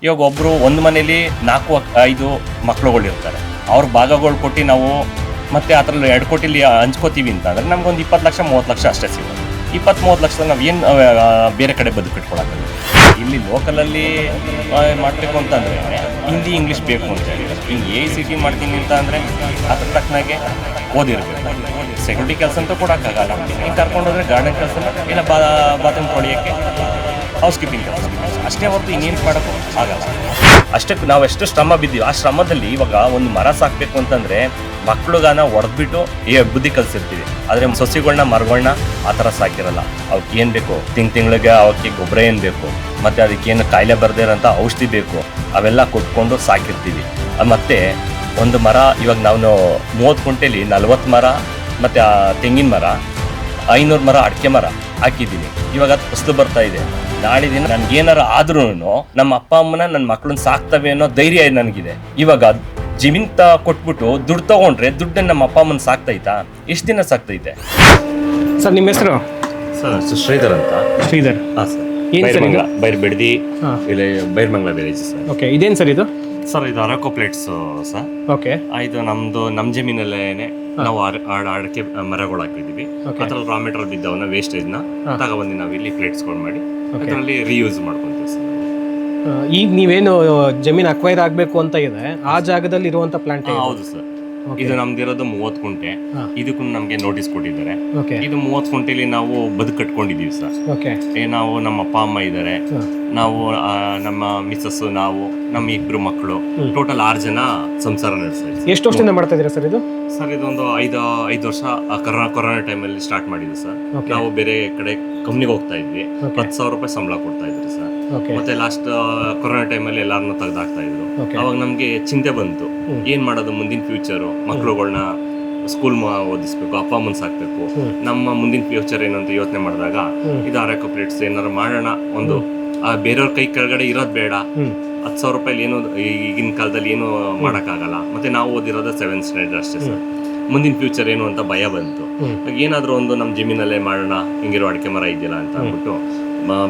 ಇವಾಗ ಒಬ್ರು ಒಂದು ಮನೇಲಿ 4-5 ಮಕ್ಳುಗಳು ಇರ್ತಾರೆ, ಅವ್ರ ಭಾಗಗಳು ಕೊಟ್ಟು ನಾವು ಮತ್ತೆ ಆ ಥರ 2 ಕೋಟಿಲಿ ಹಂಚ್ಕೋತೀವಿ ಅಂತಂದ್ರೆ ನಮ್ಗೊಂದು 20 ಲಕ್ಷ 30 ಲಕ್ಷ ಅಷ್ಟೇ ಸಿಗೋದು. 20-30 ಲಕ್ಷ ನಾವು ಏನು ಬೇರೆ ಕಡೆ ಬದುಕಿಟ್ಕೊಳಕ್ಕೆ ಇಲ್ಲಿ ಲೋಕಲಲ್ಲಿ ಮಾಡಬೇಕು ಅಂತಂದರೆ ಹಿಂದಿ ಇಂಗ್ಲೀಷ್ ಬೇಕು ಅಂತ ಹೇಳಿ ಹಿಂಗೆ AICT ಮಾಡ್ತೀನಿ ಅಂತ ಅಂದರೆ ಅದ್ರ ತಕ್ಕನಾಗೆ ಓದಿರ್ಬೇಕು. ಸೆಕ್ಯೂರಿಟಿ ಕೆಲಸ ಅಂತೂ ಕೊಡೋಕ್ಕಾಗಲ್ಲ. ಹಿಂಗೆ ಕರ್ಕೊಂಡೋದ್ರೆ ಗಾರ್ಡನ್ ಕೆಲಸ ಇಲ್ಲ ಬಾತ್ರೂಮ್ ತೊಳೆಯೋಕ್ಕೆ ಹೌಸ್ ಕೀಪಿಂಗ್ ಕೆಲಸ ಅಷ್ಟೇ ಹೊರತು ಇನ್ನೇನು ಮಾಡೋಕ್ಕೂ ಆಗಲ್ಲ. ಅಷ್ಟಕ್ಕೆ ನಾವು ಎಷ್ಟು ಶ್ರಮ ಬಿದ್ದೀವಿ, ಆ ಶ್ರಮದಲ್ಲಿ ಇವಾಗ ಒಂದು ಮರ ಸಾಕಬೇಕು ಅಂತಂದರೆ ಮಕ್ಳುಗಾನ ಹೊಡೆದ್ಬಿಟ್ಟು ಬುದ್ಧಿ ಕಲಿಸಿರ್ತೀವಿ. ಆದರೆ ಸೊಸೆಗಳನ್ನ ಮರಗಳನ್ನ ಆ ಥರ ಸಾಕಿರಲ್ಲ. ಅವಕ್ಕೆ ಏನು ಬೇಕು, ತಿಂಗಳಿಗೆ ಅವಕ್ಕೆ ಗೊಬ್ಬರ ಏನು ಬೇಕು, ಮತ್ತು ಅದಕ್ಕೇನು ಕಾಯಿಲೆ ಬರದೇ ಇರೋಂಥ ಔಷಧಿ ಬೇಕು, ಅವೆಲ್ಲ ಕೊಟ್ಕೊಂಡು ಸಾಕಿರ್ತೀವಿ. ಮತ್ತು ಒಂದು ಮರ ಇವಾಗ ನಾವು 30 ಕುಂಟೆಲಿ 40 ಮರ ಮತ್ತು ಆ ತೆಂಗಿನ ಮರ 500 ಮರ ಅಡಿಕೆ ಮರ ಹಾಕಿದ್ದೀನಿ. ಇವಾಗ ಅದು ಫಸಲು ಬರ್ತಾ ಇದೆ. ನಾಳೆ ದಿನ ನನಗೇನಾರ ಆದ್ರೂ ನಮ್ಮ ಅಪ್ಪ ಅಮ್ಮನ ನನ್ನ ಮಕ್ಕಳನ್ನ ಸಾಕ್ತವೆ ಅನ್ನೋ ಧೈರ್ಯ ನನಗಿದೆ. ಇವಾಗ ಜಮೀನ್ ಕೊಟ್ಬಿಟ್ಟು ದುಡ್ಡು ತಗೊಂಡ್ರೆ ದುಡ್ಡನ್ನ ನಮ್ಮ ಅಪ್ಪ ಅಮ್ಮನ ಸಾಕ್ತೈತಾ? ಎಷ್ಟು ದಿನ ಸಾಕ್ತೈತೆ? ಸರ್ ನಿಮ್ಮ ಹೆಸರು? ಸರ್ ಶ್ರೀಧರ್ ಅಂತ. ಶ್ರೀಧರ್. ಹಾಂ ಸರ್. ಏನು ಸರ್ ಇದು? ಬೈರ್ಬೆಡ್ದಿ ಬೈರ್ಮಂಗ್ಲ ವಿಲೇಜ್ ಸರ್. ಓಕೆ, ಇದೇನು ಸರ್ ಇದು? ಸರ್ ಇದು ಅರಕೋ ಪ್ಲೇಟ್ಸ್ ಸರ್. ಓಕೆ. ಇದು ನಮ್ಮ ಜಮೀನಲ್ಲೇನೆ ನಾವು ಅಡಿಕೆ ಮರಗಳು ಹಾಕಿದ್ದೀವಿ. ಅದ್ರಲ್ಲಿ ರಾ ಮೆಟೀರಿಯಲ್ ಬಿದ್ದವನ್ನ ವೇಸ್ಟೇಜ್ನ ತಗೊಬಂದು ನಾವು ಇಲ್ಲಿ ಪ್ಲೇಟ್ಸ್ಗಳು ಮಾಡಿ ಅದರಲ್ಲಿ ರೀಯೂಸ್ ಮಾಡ್ಕೊಂತೀವಿ ಸರ್. ಈಗ ನೀವೇನು ಜಮೀನು ಅಕ್ವೈರ್ ಆಗಬೇಕು ಅಂತ ಇದೆ, ಆ ಜಾಗದಲ್ಲಿ ಇರುವಂತ ಪ್ಲಾಂಟ್? ಹೌದು ಸರ್. ಇದು ನಮ್ದಿರೋದು 30 ಕುಂಟೆ. ಇದಕ್ಕೂ ನಮ್ಗೆ ನೋಟಿಸ್ ಕೊಟ್ಟಿದ್ದಾರೆ. ಇದು 30 ಕುಂಟೆಲಿ ನಾವು ಬದುಕು ಕಟ್ಕೊಂಡಿದೀವಿ ಸರ್. ನಾವು ನಮ್ಮ ಅಪ್ಪ ಅಮ್ಮ ಇದ್ದಾರೆ, ನಾವು ನಮ್ಮ ಮಿಸ್ಸಸ್, ನಾವು ನಮ್ಮ 2 ಮಕ್ಕಳು, ಟೋಟಲ್ 6 ಜನ ಸಂಸಾರ ನಡೆಸ್ತಾ ಇದ್ದೀವಿ. ಎಷ್ಟು ವರ್ಷದಿಂದ ಮಾಡ್ತಾ ಇದ್ದೀರಾ ಸರ್ ಇದು? ಸರ್ ಇದೊಂದು 5 ವರ್ಷ ಕೊರೋನಾ ಟೈಮಲ್ಲಿ ಸ್ಟಾರ್ಟ್ ಮಾಡಿದ್ವಿ ಸರ್. ನಾವು ಬೇರೆ ಕಡೆ ಕಂಪ್ನಿಗೆ ಹೋಗ್ತಾ ಇದ್ವಿ. 10,000 ರೂಪಾಯಿ ಸಂಬಳ ಕೊಡ್ತಾ ಇದ್ರಿ ಸರ್. ಮತ್ತೆ ಲಾಸ್ಟ್ ಕೊರೋನಾ ಟೈಮಲ್ಲಿ ಎಲ್ಲಾರನ್ನೂ ತೆಗೆದಾಕ್ತಾ ಇದ್ರು. ಅವಾಗ ನಮ್ಗೆ ಚಿಂತೆ ಬಂತು, ಏನ್ ಮಾಡೋದು ಮುಂದಿನ ಫ್ಯೂಚರು, ಮಕ್ಳುಗಳನ್ನ ಸ್ಕೂಲ್ ಓದಿಸ್ಬೇಕು, ಅಪ್ಪ ಅಮ್ಮನ್ ಸಾಕ್ಬೇಕು, ನಮ್ಮ ಮುಂದಿನ ಫ್ಯೂಚರ್ ಏನು ಅಂತ ಯೋಚನೆ ಮಾಡಿದಾಗ ಇದು ಅರಕೋ ಪ್ಲೇಟ್ಸ್ ಏನಾರು ಮಾಡೋಣ. ಒಂದು ಬೇರೆಯವ್ರ ಕೈ ಕೆಳಗಡೆ ಇರೋದ್ ಬೇಡ. 10,000 ರೂಪಾಯಿ ಏನು ಈಗಿನ ಕಾಲದಲ್ಲಿ ಏನು ಮಾಡೋಕ್ಕಾಗಲ್ಲ. ಮತ್ತೆ ನಾವು ಓದಿರೋದು 7th ಸ್ಟ್ಯಾಂಡರ್ಡ್ ಅಷ್ಟೇ ಸರ್. ಮುಂದಿನ ಫ್ಯೂಚರ್ ಏನು ಅಂತ ಭಯ ಬಂತು. ಏನಾದ್ರೂ ಒಂದು ನಮ್ಮ ಜಮೀನಲ್ಲೇ ಮಾಡೋಣ, ಹಿಂಗಿರೋ ಅಡಿಕೆ ಮರ ಇದೆಯಲ್ಲ ಅಂತ ಅಂದ್ಬಿಟ್ಟು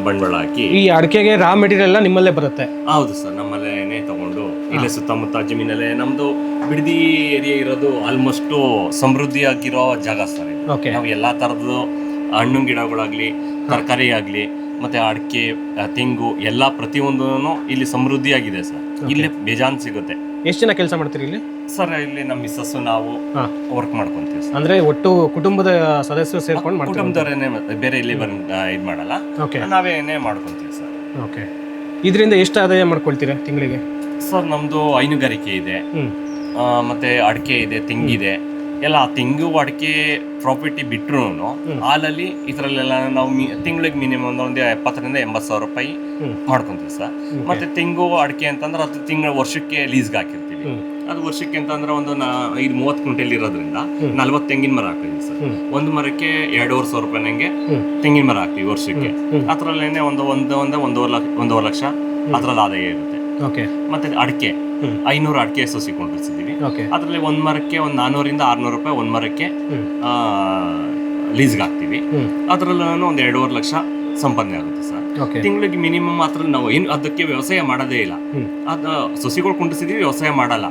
ಬಂಡವಾಳ ಹಾಕಿ. ಈ ಅಡಿಕೆಗೆ ರಾ ಮೆಟೀರಿಯಲ್ ಎಲ್ಲ ನಿಮ್ಮಲ್ಲೇ ಬರುತ್ತೆ? ಹೌದು ಸರ್, ನಮ್ಮಲ್ಲೇನೆ ತಗೊಂಡು ಇಲ್ಲೇ ಸುತ್ತಮುತ್ತ ಜಮೀನಲ್ಲೇ. ನಮ್ದು ಬಿಡದಿ ಏರಿಯಾ ಇರೋದು ಆಲ್ಮೋಸ್ಟ್ ಸಮೃದ್ಧಿಯಾಗಿರೋ ಜಾಗ ಸರ್. ನಾವು ಎಲ್ಲಾ ತರದ್ದು ಹಣ್ಣು ಗಿಡಗಳಾಗ್ಲಿ, ತರಕಾರಿ ಆಗ್ಲಿ, ಮತ್ತೆ ಅಡಿಕೆ, ತೆಂಗು ಎಲ್ಲ ಪ್ರತಿಯೊಂದೂ ಇಲ್ಲಿ ಸಮೃದ್ಧಿಯಾಗಿದೆ ಸರ್. ಇಲ್ಲಿ ಬೇಜಾನ್ ಸಿಗುತ್ತೆ. ಎಷ್ಟು ಜನ ಕೆಲಸ ಮಾಡ್ತೀರಿ ಇಲ್ಲಿ ಸರ್? ಇಲ್ಲಿ ನಮ್ಮ ಮಿಸ್ಸಸ್ ನಾವು ವರ್ಕ್ ಮಾಡ್ಕೊಂತೀವಿ ಸರ್. ಅಂದ್ರೆ ಒಟ್ಟು ಕುಟುಂಬದ ಸದಸ್ಯರು ಸೇರ್ಕೊಂಡು ಕುಟುಂಬದವರೇನೆ, ಬೇರೆ ಇಲ್ಲಿ ಇದು ಮಾಡಲ್ಲ, ನಾವೇನೇ ಮಾಡ್ಕೊಂತೀವಿ ಸರ್. ಓಕೆ. ಇದರಿಂದ ಎಷ್ಟು ಆದಾಯ ಮಾಡ್ಕೊಳ್ತೀರಾ ತಿಂಗಳಿಗೆ? ಸರ್ ನಮ್ದು ಹೈನುಗಾರಿಕೆ ಇದೆ, ಮತ್ತೆ ಅಡಿಕೆ ಇದೆ, ತೆಂಗಿದೆ ಎಲ್ಲ. ತೆಂಗು ಅಡಿಕೆ ಪ್ರಾಫಿಟ್ ಬಿಟ್ರು ಹಾಲಲ್ಲಿ ಇದರಲ್ಲೆಲ್ಲ ನಾವು ತಿಂಗಳಿಗೆ ಮಿನಿಮಮ್ ಒಂದು 70,000 ರಿಂದ 80,000 ರೂಪಾಯಿ ಮಾಡ್ಕೊಂತೀವಿ ಸರ್. ಮತ್ತೆ ತೆಂಗು ಅಡಿಕೆ ಅಂತಂದ್ರೆ ಅದು ವರ್ಷಕ್ಕೆ ಲೀಸ್ಗೆ ಹಾಕಿರ್ತೀವಿ. ಅದು ವರ್ಷಕ್ಕೆ ಅಂತಂದ್ರೆ ಒಂದು 30 ಕುಂಟೆಲಿ ಇರೋದ್ರಿಂದ 40 ತೆಂಗಿನ ಮರ ಹಾಕಿದ್ವಿ ಸರ್. ಒಂದು ಮರಕ್ಕೆ 2,500 ರೂಪಾಯಿ ನಂಗೆ ತೆಂಗಿನ ಮರ ಹಾಕ್ತೀವಿ ವರ್ಷಕ್ಕೆ. ಅದ್ರಲ್ಲೇನೆ ಒಂದೂವರೆ ಲಕ್ಷ ಅದ್ರಲ್ಲಿ ಆದಾಯ ಇರುತ್ತೆ. ಮತ್ತೆ ಅಡಿಕೆ 500 ಅಡಿಕೆ ಸಸಿ ಕೊಂಡಿರ್ಸಿದೀವಿ. ಅದ್ರಲ್ಲಿ ಒಂದ್ ಮರಕ್ಕೆ 400 ರಿಂದ 600 ರೂಪಾಯಿ ಒಂದ್ ಮರಕ್ಕೆ ಲೀಸ್ಗೆ ಹಾಕ್ತಿವಿ. ಅದ್ರಲ್ಲಿ ಒಂದು 2.5 ಲಕ್ಷ ಸಂಪಾದನೆ ಆಗುತ್ತೆ ಸರ್. ತಿಂಗಳಿಗೆ ಮಿನಿಮಮ್ ಮಾತ್ರ ನಾವು ಏನು ಅದಕ್ಕೆ ವ್ಯವಸಾಯ ಮಾಡೋದೇ ಇಲ್ಲ. ಅದ ಸಸಿಗಳು ಕುಂಡಿಸಿದೀವಿ, ವ್ಯವಸಾಯ ಮಾಡಲ್ಲ.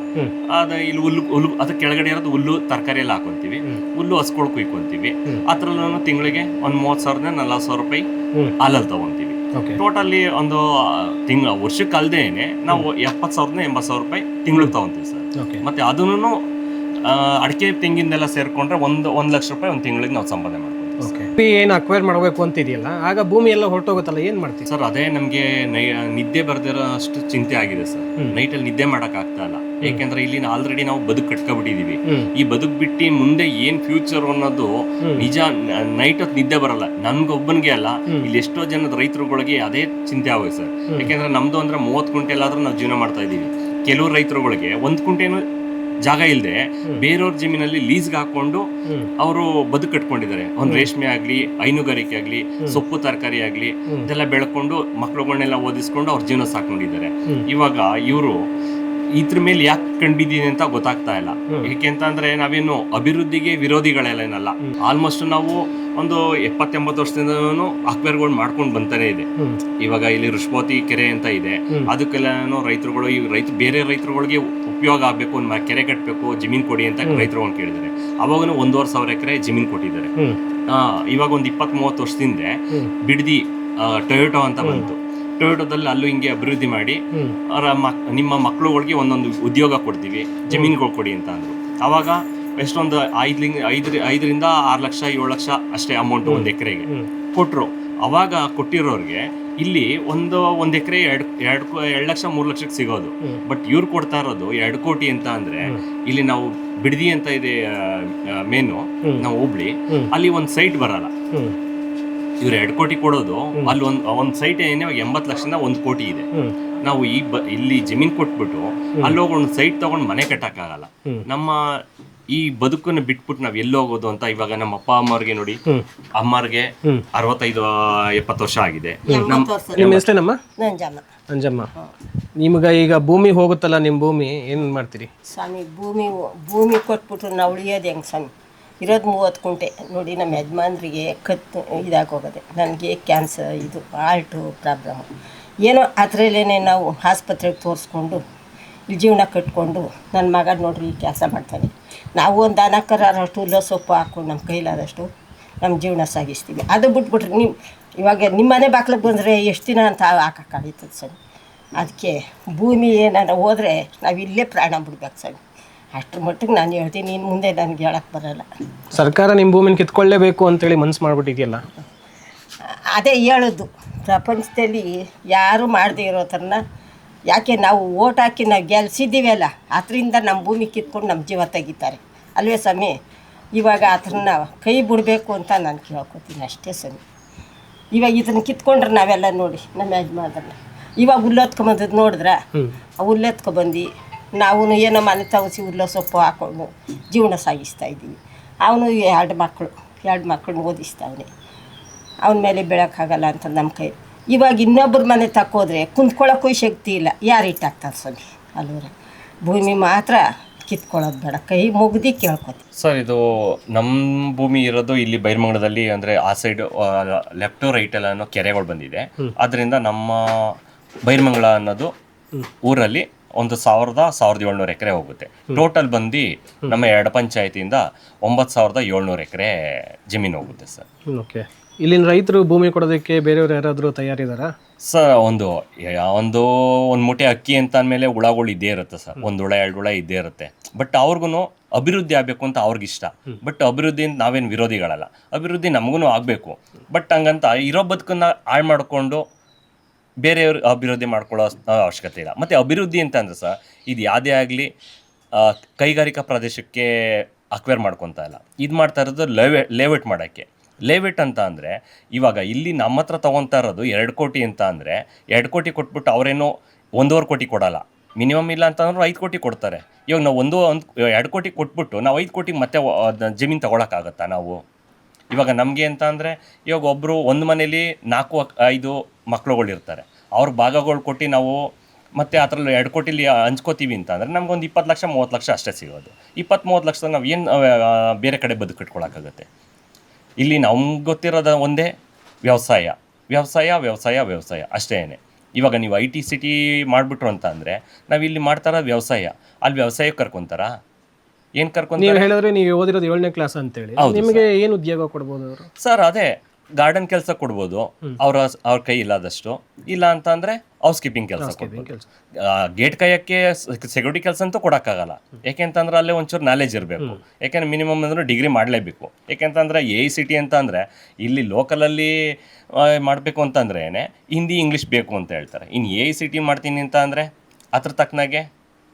ಇಲ್ಲಿ ಹುಲ್ಲು ಅದಕ್ಕೆ ಕೆಳಗಡೆ ಇರೋದು ಹುಲ್ಲು, ತರಕಾರಿ ಎಲ್ಲ ಹಾಕೊಂತೀವಿ. ಹುಲ್ಲು ಹಸ್ಕೊಳ್ ಕುಯ್ಕೊಂತೀವಿ. ಅದ್ರಲ್ಲೂ ತಿಂಗಳಿಗೆ ಒಂದು 30,000 ರಿಂದ 40,000 ರೂಪಾಯಿ ಹಾಲಲ್ಲಿ ತಗೊಂತೀವಿ. ಟೋಟಲಿ ಒಂದು ವರ್ಷಕ್ಕೆ ಅಲ್ದೇನೆ ನಾವು 70,000 ರಿಂದ 80,000 ರೂಪಾಯಿ ತಿಂಗಳಿಗೆ ತಗೊಂತೀವಿ ಸರ್. ಮತ್ತೆ ಅದನ್ನು ಅಡಿಕೆ ತೆಂಗಿಂದೆಲ್ಲ ಸೇರ್ಕೊಂಡ್ರೆ 1 ಲಕ್ಷ ರೂಪಾಯಿ ಒಂದು ತಿಂಗಳಿಗೆ ನಾವು ಸಂಪಾದನೆ ಮಾಡ್ತೀವಿ. ಏನು ಅಕ್ವೈರ್ ಮಾಡಬೇಕು ಅಂತಿದೆಯಲ್ಲ, ಆಗ ಭೂಮಿ ಎಲ್ಲ ಹೊರಟೋಗುತ್ತಲ್ಲ, ಏನ್ ಮಾಡ್ತೀವಿ ಸರ್? ಅದೇ ನಮ್ಗೆ ನಿದ್ದೆ ಬರ್ದಿರೋ ಅಷ್ಟು ಚಿಂತೆ ಆಗಿದೆ ಸರ್. ನೈಟಲ್ಲಿ ನಿದ್ದೆ ಮಾಡಕ್ ಆಗ್ತಾ ಇಲ್ಲ. ಯಾಕೆಂದ್ರೆ ಇಲ್ಲಿ ಆಲ್ರೆಡಿ ನಾವು ಬದುಕು ಕಟ್ಕೊಬಿಟ್ಟಿದೀವಿ. ಈ ಬದುಕು ಬಿಟ್ಟು ಮುಂದೆ ಏನ್ ಫ್ಯೂಚರ್ ಅನ್ನೋದು ನಿಜ. ನೈಟ್ ಹೊತ್ತು ನಿದ್ದೆ ಬರಲ್ಲ. ನನ್ಗೊಬ್ಬನಿಗೆ ಅಲ್ಲ, ಇಲ್ಲಿ ಎಷ್ಟೋ ಜನದ ರೈತರುಗಳಿಗೆ ಅದೇ ಚಿಂತೆ ಆಗೋಯ್ತು ಸರ್. ಯಾಕೆಂದ್ರೆ ನಮ್ದು ಅಂದ್ರೆ 30 ಕುಂಟೆ ಎಲ್ಲಾದ್ರೂ ನಾವು ಜೀವನ ಮಾಡ್ತಾ ಇದೀವಿ. ಕೆಲವು ರೈತರುಗಳಿಗೆ 1 ಕುಂಟೆನೂ ಜಾಗ ಇಲ್ಲದೆ ಬೇರೆಯವ್ರ ಜಮೀನಲ್ಲಿ ಲೀಸ್ಗೆ ಹಾಕೊಂಡು ಅವರು ಬದುಕು ಕಟ್ಕೊಂಡಿದ್ದಾರೆ. ಒಂದು ರೇಷ್ಮೆ ಆಗ್ಲಿ, ಹೈನುಗಾರಿಕೆ ಆಗ್ಲಿ, ಸೊಪ್ಪು ತರಕಾರಿ ಆಗ್ಲಿ, ಇದೆಲ್ಲ ಬೆಳ್ಕೊಂಡು ಮಕ್ಳುಗಳನ್ನೆಲ್ಲ ಓದಿಸ್ಕೊಂಡು ಅವ್ರ ಜೀವನ ಸಾಕೊಂಡಿದ್ದಾರೆ. ಇವಾಗ ಇವರು ಇದ್ರ ಮೇಲೆ ಯಾಕೆ ಕಂಡಿದ್ದೀನಿ ಅಂತ ಗೊತ್ತಾಗ್ತಾ ಇಲ್ಲ. ಏಕೆ ಅಂತ ಅಂದ್ರೆ ನಾವೇನು ಅಭಿವೃದ್ಧಿಗೆ ವಿರೋಧಿಗಳೇನಲ್ಲ. ಆಲ್ಮೋಸ್ಟ್ ನಾವು ಒಂದು 70-80 ವರ್ಷದಿಂದನೂ ಅಕ್ವೇರ್ಗಳು ಮಾಡ್ಕೊಂಡು ಬಂತಾನೆ ಇದೆ. ಇವಾಗ ಇಲ್ಲಿ ಋಷಭವತಿ ಕೆರೆ ಅಂತ ಇದೆ, ಅದಕ್ಕೆಲ್ಲನೂ ರೈತರುಗಳು ಬೇರೆ ರೈತರುಗಳಿಗೆ ಉಪಯೋಗ ಆಗ್ಬೇಕು, ಕೆರೆ ಕಟ್ಟಬೇಕು, ಜಮೀನ್ ಕೊಡಿ ಅಂತ ರೈತರುಗಳು ಕೇಳಿದ್ದಾರೆ. ಅವಾಗೂ 1,500 ಎಕರೆ ಜಮೀನ್ ಕೊಟ್ಟಿದ್ದಾರೆ. ಇವಾಗ ಒಂದು 20-30 ವರ್ಷದಿಂದ ಬಿಡದಿ ಟೊಯೋಟೋ ಅಂತ ಬಂತು. ಟೊಯೋಟೋದಲ್ಲಿ ಅಲ್ಲೂ ಹಿಂಗೆ ಅಭಿವೃದ್ಧಿ ಮಾಡಿ ನಿಮ್ಮ ಮಕ್ಕಳುಗಳಿಗೆ ಒಂದೊಂದು ಉದ್ಯೋಗ ಕೊಡ್ತೀವಿ, ಜಮೀನುಗಳು ಕೊಡಿ ಅಂತ ಅಂದ್ರು. ಅವಾಗ ಎಷ್ಟೊಂದು 5ರಿಂದ 6 ಲಕ್ಷ 7 ಲಕ್ಷ ಅಷ್ಟೇ ಅಮೌಂಟ್ ಒಂದು ಎಕರೆಗೆ ಕೊಟ್ರು. ಅವಾಗ ಕೊಟ್ಟಿರೋರಿಗೆ ಇಲ್ಲಿ ಒಂದು ಎಕರೆ 2 ಲಕ್ಷ 3 ಲಕ್ಷಕ್ಕೆ ಸಿಗೋದು. ಬಟ್ ಇವ್ರು ಕೊಡ್ತಾ ಇರೋದು 2 ಕೋಟಿ ಅಂತ ಅಂದ್ರೆ, ಇಲ್ಲಿ ನಾವು ಬಿಡದಿ ಅಂತ ಇದೆ ಮೇನು, ನಾವು ಹುಬ್ಳಿ, ಅಲ್ಲಿ ಒಂದು ಸೈಟ್ ಬರಲ್ಲ. ಇವ್ರು 2 ಕೋಟಿ ಕೊಡೋದು, ಅಲ್ಲಿ ಒಂದ್ ಸೈಟ್ ಏನೇ 80 ಲಕ್ಷದಿಂದ 1 ಕೋಟಿ ಇದೆ. ನಾವು ಇಲ್ಲಿ ಜಮೀನ್ ಕೊಟ್ಬಿಟ್ಟು ಅಲ್ಲೋಗಿ ಒಂದು ಸೈಟ್ ತಗೊಂಡು ಮನೆ ಕಟ್ಟಕ್ಕಾಗಲ್ಲ. ನಮ್ಮ ಈ ಬದುಕನ್ನು ಬಿಟ್ಬಿಟ್ಟು ನಾವ್ ಎಲ್ಲಿ ಹೋಗೋದು ಅಂತ. ಇವಾಗ ನಮ್ಮ ಅಪ್ಪ ಅಮ್ಮವ್ರಿಗೆ ನೋಡಿ, ಅಮ್ಮವ್ರಿಗೆ 65-70 ವರ್ಷ ಆಗಿದೆ. ನಿಮ್ಮ ಹೆಸರೇನಮ್ಮ? ಅಂಜಮ್ಮ. ನಿಮ್ಗೆ ಈಗ ಭೂಮಿ ಹೋಗುತ್ತಲ್ಲ, ನಿಮ್ಮ ಭೂಮಿ ಏನ್ ಮಾಡ್ತೀರಿ ಸ್ವಾಮಿ? ಭೂಮಿ ಕೊಟ್ಬಿಟ್ರು ನಾವು ಉಳಿಯೋದು ಹೆಂಗೆ ಸ್ವಾಮಿ? ಇರೋದು 30 ಕುಂಟೆ ನೋಡಿ. ನಮ್ಮ ಯಜಮಾನ್ರಿಗೆ ಇದಾಗೋಗದೆ. ನನಗೆ ಕ್ಯಾನ್ಸರ್, ಇದು ಹಾರ್ಟು ಪ್ರಾಬ್ಲಮ್ ಏನೋ ಅದರಲ್ಲೇನೆ ನಾವು ಆಸ್ಪತ್ರೆಗೆ ತೋರಿಸ್ಕೊಂಡು ಇಲ್ಲಿ ಜೀವನ ಕಟ್ಕೊಂಡು, ನನ್ನ ಮಗ ನೋಡ್ರಿ ಕೆಲಸ ಮಾಡ್ತಾನೆ. ನಾವು ಒಂದು ದನಕರಷ್ಟು ಹುಲ್ಲ ಸೊಪ್ಪು ಹಾಕ್ಕೊಂಡು ನಮ್ಮ ಕೈಲಾದಷ್ಟು ನಮ್ಮ ಜೀವನ ಸಾಗಿಸ್ತೀವಿ. ಅದು ಬಿಟ್ಬಿಟ್ರೆ ಇವಾಗ ನಿಮ್ಮ ಮನೆ ಬಾಕ್ಲಿಗೆ ಬಂದರೆ ಎಷ್ಟು ದಿನ ಅಂತ ಹಾಕೋಕ್ಕಾಗ್ತದೆ ಸರ್? ಅದಕ್ಕೆ ಭೂಮಿ ಏನಾರ ಹೋದರೆ ನಾವು ಇಲ್ಲೇ ಪ್ರಾಣ ಬಿಡ್ಬೇಕು ಸರ್. ಅಷ್ಟ್ರ ಮಟ್ಟಿಗೆ ನಾನು ಹೇಳ್ತೀನಿ, ಇನ್ನು ಮುಂದೆ ನನಗೆ ಹೇಳಕ್ಕೆ ಬರೋಲ್ಲ. ಸರ್ಕಾರ ನಿಮ್ಮ ಭೂಮಿನ ಕಿತ್ಕೊಳ್ಳೇಬೇಕು ಅಂತೇಳಿ ಮನ್ಸು ಮಾಡ್ಬಿಟ್ಟಿದೆಯಲ್ಲ. ಅದೇ ಹೇಳೋದು, ಪ್ರಪಂಚದಲ್ಲಿ ಯಾರು ಮಾಡದೇ ಇರೋ ಥರನ, ಯಾಕೆ ನಾವು ಓಟ್ ಹಾಕಿ ನಾವು ಗೆಲ್ಸಿದ್ದೀವಿ ಅಲ್ಲ, ಅದರಿಂದ ನಮ್ಮ ಭೂಮಿ ಕಿತ್ಕೊಂಡು ನಮ್ಮ ಜೀವ ತೆಗಿತಾರೆ ಅಲ್ವೇ ಸ್ವಾಮಿ? ಇವಾಗ ಆ ಥರನ ಕೈ ಬಿಡಬೇಕು ಅಂತ ನಾನು ಕೇಳ್ಕೊತೀನಿ ಅಷ್ಟೇ ಸ್ವಾಮಿ. ಇವಾಗ ಇದನ್ನು ಕಿತ್ಕೊಂಡ್ರೆ ನಾವೆಲ್ಲ ನೋಡಿ ನಮ್ಮ ಯಜಮಾನ್ರನ್ನ ಇವಾಗ ಹುಲ್ಲೊತ್ಕೊಂಬಂದದ್ದು ನೋಡಿದ್ರೆ, ಆ ಹುಲ್ಲೆತ್ಕೊಬಂದು ನಾವು ಏನೋ ಮನೆ ತವಸಿ ಹುಲ್ಲ ಸೊಪ್ಪು ಹಾಕ್ಕೊಂಡು ಜೀವನ ಸಾಗಿಸ್ತಾ ಇದ್ದೀವಿ. ಅವನು 2 ಮಕ್ಕಳನ್ನ ಓದಿಸ್ತಾವನೆ. ಅವನ ಮೇಲೆ ಬೆಳಕಾಗಲ್ಲ ಅಂತ ನಮ್ಮ ಕೈ. ಇವಾಗ ಇನ್ನೊಬ್ಬರ ಮನೆ ತಕ್ಕೋದ್ರೆ ಕುಂತ್ಕೊಳ್ಳೋಕ್ಕೂ ಶಕ್ತಿ ಇಲ್ಲ, ಯಾರು ಇಟ್ಟಾಗ್ತಾರೆ ಸ್ವಾಮಿ ಅಲ್ವರ? ಭೂಮಿ ಮಾತ್ರ ಕಿತ್ಕೊಳ್ಳೋದು ಬೇಡ, ಕೈ ಮುಗ್ದು ಕೇಳ್ಕೊತೀವಿ ಸರ್. ಇದು ನಮ್ಮ ಭೂಮಿ ಇರೋದು ಇಲ್ಲಿ ಬೈರ್ಮಂಗಲದಲ್ಲಿ, ಅಂದರೆ ಆ ಸೈಡ್ ಲೆಫ್ಟು ರೈಟ್ ಎಲ್ಲ ಕೆರೆಗಳು ಬಂದಿದೆ. ಅದರಿಂದ ನಮ್ಮ ಬೈರ್ಮಂಗಲ ಅನ್ನೋದು ಊರಲ್ಲಿ 1,700 ಎಕರೆ ಹೋಗುತ್ತೆ. ಟೋಟಲ್ ಬಂದು ನಮ್ಮ 2 ಪಂಚಾಯತಿಯಿಂದ 9,700 ಎಕರೆ ಜಮೀನು ಹೋಗುತ್ತೆ ಸರ್. ಓಕೆ. ಇಲ್ಲಿನ ರೈತರು ಭೂಮಿ ಕೊಡೋದಕ್ಕೆ ಬೇರೆಯವ್ರು ಯಾರಾದರೂ ತಯಾರಿದಾರಾ ಸರ್? ಒಂದು ಮೂಟೆ ಅಕ್ಕಿ ಅಂತ ಅಂದಮೇಲೆ ಹುಳಗಳು ಇದ್ದೇ ಇರುತ್ತೆ ಸರ್. 1 ಹುಳ 2 ಹುಳ ಇದ್ದೇ ಇರುತ್ತೆ. ಬಟ್ ಅವ್ರಿಗೂ ಅಭಿವೃದ್ಧಿ ಆಗಬೇಕು ಅಂತ ಅವ್ರಿಗಿಷ್ಟ. ಬಟ್ ಅಭಿವೃದ್ಧಿಯಿಂದ ನಾವೇನು ವಿರೋಧಿಗಳಲ್ಲ, ಅಭಿವೃದ್ಧಿ ನಮಗೂ ಆಗಬೇಕು. ಬಟ್ ಹಂಗಂತ ಇರೋ ಬದುಕನ್ನು ಹಾಳು ಮಾಡಿಕೊಂಡು ಬೇರೆಯವ್ರು ಅಭಿವೃದ್ಧಿ ಮಾಡ್ಕೊಳ್ಳೋ ಅವಶ್ಯಕತೆ ಇಲ್ಲ. ಮತ್ತು ಅಭಿವೃದ್ಧಿ ಅಂತ ಅಂದರೆ ಸರ್, ಇದು ಯಾವುದೇ ಆಗಲಿ ಕೈಗಾರಿಕಾ ಪ್ರದೇಶಕ್ಕೆ ಅಕ್ವೇರ್ ಮಾಡ್ಕೊತಾ ಇಲ್ಲ. ಇದು ಮಾಡ್ತಾ ಇರೋದು ಲೇಔಟ್ ಮಾಡೋಕ್ಕೆ. ಲೇಔಟ್ ಅಂತ ಅಂದರೆ ಇವಾಗ ಇಲ್ಲಿ ನಮ್ಮ ಹತ್ರ ತೊಗೊತಾ ಇರೋದು 2 ಕೋಟಿ ಅಂತ ಅಂದರೆ, 2 ಕೋಟಿ ಕೊಟ್ಬಿಟ್ಟು ಅವರೇನೋ 1.5 ಕೋಟಿ ಕೊಡೋಲ್ಲ. ಮಿನಿಮಮ್ ಇಲ್ಲ ಅಂತಂದ್ರೆ 5 ಕೋಟಿ ಕೊಡ್ತಾರೆ. ಇವಾಗ ನಾವು 2 ಕೋಟಿ ಕೊಟ್ಬಿಟ್ಟು ನಾವು 5 ಕೋಟಿಗೆ ಮತ್ತೆ ಜಮೀನು ತೊಗೊಳಕ್ಕಾಗತ್ತಾ ನಾವು? ಇವಾಗ ನಮಗೆ ಅಂತ ಅಂದರೆ, ಇವಾಗ ಒಬ್ಬರು ಒಂದು ಮನೇಲಿ 4-5 ಮಕ್ಕಳುಗಳಿರ್ತಾರೆ. ಅವ್ರ ಭಾಗಗಳು ಕೊಟ್ಟು ನಾವು ಮತ್ತು ಅದರಲ್ಲಿ 2 ಕೋಟಿಲಿ ಹಂಚ್ಕೋತೀವಿ ಅಂತ ಅಂದರೆ ನಮ್ಗೊಂದು 20 ಲಕ್ಷ 30 ಲಕ್ಷ ಅಷ್ಟೇ ಸಿಗೋದು. 20-30 ಲಕ್ಷ ನಾವು ಏನು ಬೇರೆ ಕಡೆ ಬದುಕಿಟ್ಕೊಳಕ್ಕಾಗತ್ತೆ? ಇಲ್ಲಿ ನಮ್ಗೆ ಗೊತ್ತಿರೋದು ಒಂದೇ ವ್ಯವಸಾಯ ವ್ಯವಸಾಯ ವ್ಯವಸಾಯ ವ್ಯವಸಾಯ ಅಷ್ಟೇ. ಇವಾಗ ನೀವು IT ಸಿಟಿ ಮಾಡಿಬಿಟ್ರು ಅಂತ ಅಂದರೆ ನಾವಿಲ್ಲಿ ಮಾಡ್ತಾರ ವ್ಯವಸಾಯ, ಅಲ್ಲಿ ವ್ಯವಸಾಯಕ್ಕೆ ಕರ್ಕೊತಾರಾ? ಏನು ಕರ್ಕೊಂಡು? ನೀವು ಹೇಳಿದ್ರೆ ನೀವು ಓದಿರೋದು 7ನೇ ಕ್ಲಾಸ್ ಅಂತೇಳಿ, ನಿಮಗೆ ಏನು ಉದ್ಯೋಗ ಕೊಡ್ಬೋದು ಅವರು? ಸರ್ ಅದೇ ಗಾರ್ಡನ್ ಕೆಲಸ ಕೊಡ್ಬೋದು ಅವ್ರ ಕೈ ಇಲ್ಲದಷ್ಟು. ಇಲ್ಲ ಅಂತ ಅಂದರೆ ಹೌಸ್ ಕೀಪಿಂಗ್ ಕೆಲಸ ಕೊಡ್ಬೋದು. ಗೇಟ್ ಕಾಯಕ್ಕೆ ಸೆಕ್ಯೂರಿಟಿ ಕೆಲಸ ಅಂತೂ ಕೊಡೋಕ್ಕಾಗಲ್ಲ. ಯಾಕೆಂತಂದ್ರೆ ಅಲ್ಲೇ ಒಂಚೂರು ನಾಲೆಜ್ ಇರಬೇಕು. ಯಾಕೆಂದ್ರೆ ಮಿನಿಮಮ್ ಅಂದ್ರೆ ಡಿಗ್ರಿ ಮಾಡಲೇಬೇಕು. ಯಾಕೆಂತಂದ್ರೆ AICT ಅಂತ ಅಂದರೆ ಇಲ್ಲಿ ಲೋಕಲಲ್ಲಿ ಮಾಡಬೇಕು ಅಂತಂದ್ರೆ ಹಿಂದಿ ಇಂಗ್ಲೀಷ್ ಬೇಕು ಅಂತ ಹೇಳ್ತಾರೆ. ಇನ್ನು AICT ಮಾಡ್ತೀನಿ ಅಂತ ಅಂದರೆ ಅದ್ರ ತಕ್ಕನಾಗೆ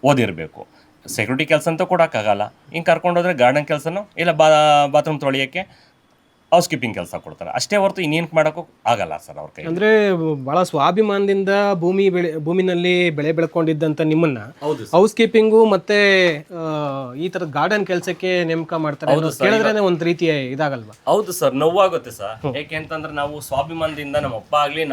ಓದಿರಬೇಕು. ಸೆಕ್ಯೂರಿಟಿ ಕೆಲಸ ಅಂತೂ ಕೊಡೋಕ್ಕಾಗಲ್ಲ. ಹಿಂಗೆ ಕರ್ಕೊಂಡೋದ್ರೆ ಗಾರ್ಡನ್ ಕೆಲಸನೂ ಇಲ್ಲ ಬಾತ್ರೂಮ್ ತೊಳೆಯೋಕ್ಕೆ ಹೌಸ್ ಕೀಪಿಂಗ್ ಕೆಲಸ ಕೊಡ್ತಾರೆ ಅಷ್ಟೇ ಹೊರತು ಇನ್ನೇನು ಮಾಡೋಕ್ಕೂ ಆಗಲ್ಲ ಸರ್ ಅವ್ರ ಕೈ. ಅಂದ್ರೆ ಬಹಳ ಸ್ವಾಭಿಮಾನದಿಂದ ಭೂಮಿನಲ್ಲಿ ಬೆಳೆ ಬೆಳ್ಕೊಂಡಿದ್ದಂತ ನಿಮ್ಮನ್ನ ಹೌದು ಹೌಸ್ ಕೀಪಿಂಗು ಮತ್ತೆ ಈ ತರದ ಗಾರ್ಡನ್ ಕೆಲಸಕ್ಕೆ ನೇಮಕ ಮಾಡ್ತಾರೆ ಕೇಳಿದ್ರೆ ಒಂದ್ ರೀತಿಯ ಇದಾಗಲ್ವಾ? ಹೌದು ಸರ್, ನೋವಾಗುತ್ತೆ ಸರ್. ಯಾಕೆ ಅಂತಂದ್ರೆ ನಾವು ಸ್ವಾಭಿಮಾನದಿಂದ ನಮ್ಮ ಅಪ್ಪ ಆಗ್ಲಿ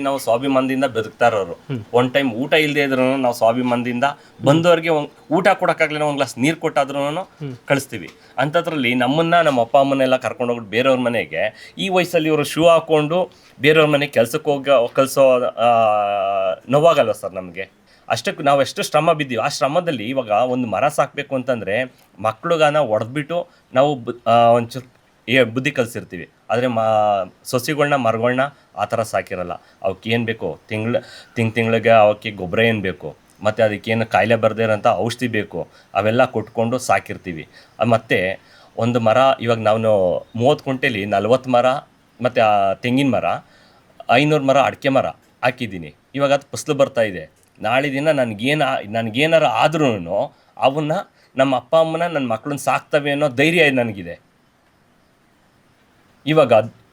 ನಾವು ಸ್ವಾಭಿಮಾನದಿಂದ ಬದುಕ್ತಾ ಇರೋರು. ಒನ್ ಟೈಮ್ ಊಟ ಇಲ್ಲದೆ ಇದ್ರು ನಾವು ಸ್ವಾಭಿಮಾನದಿಂದ ಬಂದವ್ರಿಗೆ ಊಟ ಕೊಡಕ್ಕಾಗ್ಲಿ ಒಂದ್ ಗ್ಲಾಸ್ ನೀರ್ ಕೊಟ್ಟಾದ್ರೂ ಕಳಿಸ್ತೀವಿ. ಅಂಥದ್ರಲ್ಲಿ ನಮ್ಮನ್ನ ನಮ್ಮ ಅಪ್ಪ ಅಮ್ಮನೆಲ್ಲ ಕರ್ಕೊಂಡು ಹೋಗ್ಬಿಟ್ಟು ಬೇರೆಯವ್ರ ಮನೆಗೆ ಈ ವಯಸ್ಸಲ್ಲಿ ಇವರು ಶೂ ಹಾಕೊಂಡು ಬೇರೆಯವ್ರ ಮನೆಗೆ ಕೆಲ್ಸಕ್ಕೆ ಕಳಿಸೋ ನೋವಾಗಲ್ವ ಸರ್ ನಮಗೆ? ಅಷ್ಟಕ್ಕೆ ನಾವು ಎಷ್ಟು ಶ್ರಮ ಬಿದ್ದೀವಿ ಆ ಶ್ರಮದಲ್ಲಿ ಇವಾಗ ಒಂದು ಮರ ಸಾಕಬೇಕು ಅಂತಂದರೆ ಮಕ್ಳುಗಾನ ಹೊಡೆದ್ಬಿಟ್ಟು ನಾವು ಒಂಚೂರು ಬುದ್ಧಿ ಕಲಿಸಿರ್ತೀವಿ. ಆದರೆ ಸೊಸಿಗಳನ್ನ ಮರಗಳನ್ನ ಆ ಥರ ಸಾಕಿರಲ್ಲ. ಅವಕ್ಕೆ ಏನು ಬೇಕು ತಿಂಗಳಿಗೆ ಅವಕ್ಕೆ ಗೊಬ್ಬರ ಏನು ಬೇಕು ಮತ್ತು ಅದಕ್ಕೇನು ಕಾಯಿಲೆ ಬರದೇ ಇರೋಂಥ ಔಷಧಿ ಬೇಕು ಅವೆಲ್ಲ ಕೊಟ್ಕೊಂಡು ಸಾಕಿರ್ತೀವಿ. ಮತ್ತು ಒಂದು ಮರ ಇವಾಗ ನಾವು 30 ಕುಂಟೆಲಿ 40 ಮರ ಮತ್ತು ತೆಂಗಿನ ಮರ 500 ಮರ ಅಡಿಕೆ ಮರ ಹಾಕಿದ್ದೀನಿ. ಇವಾಗ ಅದು ಫಸಲು ಬರ್ತಾಯಿದೆ. ನಾಳೆ ದಿನ ನನಗೇನಾರ ಆದ್ರೂ ಅವನ್ನ ನಮ್ಮ ಅಪ್ಪ ಅಮ್ಮನ ನನ್ನ ಮಕ್ಕಳನ್ನ ಸಾಕ್ತವೆ ಅನ್ನೋ ಧೈರ್ಯ ನನಗಿದೆ. ಇವಾಗ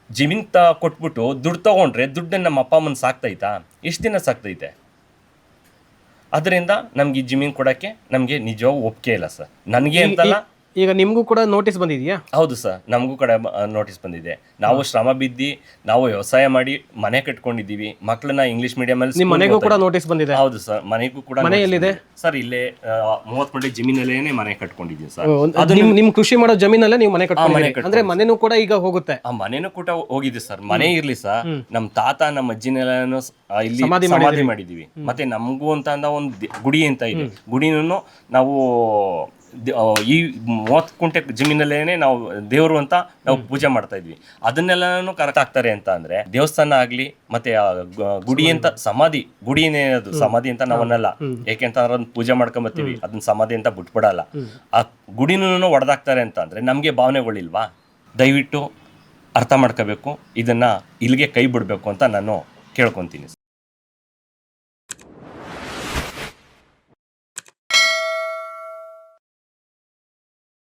ಜಮೀನು ಕೊಟ್ಬಿಟ್ಟು ದುಡ್ಡು ತೊಗೊಂಡ್ರೆ ದುಡ್ಡನ್ನು ನಮ್ಮ ಅಪ್ಪ ಅಮ್ಮನ ಸಾಕ್ತೈತಾ? ಎಷ್ಟು ದಿನ ಸಾಕ್ತೈತೆ? ಅದರಿಂದ ನಮ್ಗೆ ಈ ಜಮೀನು ಕೊಡೋಕ್ಕೆ ನಮಗೆ ನಿಜವಾಗೂ ಒಪ್ಪಿಗೆ ಇಲ್ಲ ಸರ್. ನನಗೆ ಅಂತಲ್ಲ, ಈಗ ನಿಮಗೂ ಕೂಡ ನೋಟಿಸ್ ಬಂದಿದೆಯಾ? ಹೌದು ಸರ್, ನಮಗೂ ಕೂಡ ನೋಟಿಸ್ ಬಂದಿದೆ. ನಾವು ಶ್ರಮ ಬಿದ್ದು ನಾವು ವ್ಯವಸಾಯ ಮಾಡಿ ಮನೆ ಕಟ್ಕೊಂಡಿದ್ದೀವಿ. ಮಕ್ಕಳನ್ನ ಇಂಗ್ಲಿಷ್ ಮೀಡಿಯಮಲ್ಲಿ ನಿಮ್ಮ ಮನೆಗೂ ಕೂಡ ನೋಟಿಸ್ ಬಂದಿದೆ? ಹೌದು ಸರ್, ಮನೆಗೂ ಕೂಡ. ಮನೆ ಎಲ್ಲಿದೆ ಸರ್? ಇಲ್ಲೇ 30 ಕುಂಟೆ ಜಮೀನಲ್ಲೇ ಮನೆ ಕಟ್ಕೊಂಡಿದ್ದೀವಿ ಸರ್. ಅದು ನಿಮ್ ಕೃಷಿ ಮಾಡೋ ಜಮೀನಲ್ಲೇ ನೀವು ಮನೆ ಕಟ್ಕೊಂಡಿದ್ದೀರಿ ಅಂದ್ರೆ ಮನೆನೂ ಕೂಡ ಈಗ ಹೋಗುತ್ತೆ? ಆ ಮನೆನೂ ಕೂಡ ಹೋಗಿದೆ ಸರ್. ಮನೆ ಇರ್ಲಿ ಸರ್, ನಮ್ಮ ತಾತ ನಮ್ಮ ಅಜ್ಜಿನೆಲ್ಲನೂ ಇಲ್ಲಿ ಸಮಾಧಿ ಮಾಡಿದೀವಿ. ಮತ್ತೆ ನಮಗೂ ಅಂತ ಒಂದು ಗುಡಿ ಅಂತ ಇದೆ. ಗುಡಿನೂ ನಾವು ಈ 30 ಕುಂಟೆ ಜಮೀನಲ್ಲೇನೆ ನಾವು ದೇವರು ಅಂತ ನಾವು ಪೂಜೆ ಮಾಡ್ತಾ ಇದ್ವಿ. ಅದನ್ನೆಲ್ಲನೂ ಕರೆಕ್ಟ್ ಆಗ್ತಾರೆ ಅಂತ ಅಂದ್ರೆ ದೇವಸ್ಥಾನ ಆಗ್ಲಿ ಮತ್ತೆ ಗುಡಿ ಅಂತ ಗುಡಿನೇ ಅದು ಸಮಾಧಿ ಅಂತ ನಾವನ್ನಲ್ಲ. ಯಾಕೆಂತಂದ್ರೆ ಅದನ್ನ ಪೂಜೆ ಮಾಡ್ಕೊಂಬತ್ತೀವಿ, ಅದನ್ನ ಸಮಾಧಿ ಅಂತ ಬಿಟ್ಬಿಡಲ್ಲ. ಆ ಗುಡಿನೂ ಒಡೆದಾಕ್ತಾರೆ ಅಂತ ಅಂದ್ರೆ ನಮ್ಗೆ ಭಾವನೆಗಳಿಲ್ವಾ? ದಯವಿಟ್ಟು ಅರ್ಥ ಮಾಡ್ಕೋಬೇಕು, ಇದನ್ನ ಇಲ್ಲಿಗೆ ಕೈ ಬಿಡ್ಬೇಕು ಅಂತ ನಾನು ಕೇಳ್ಕೊಂತೀನಿ.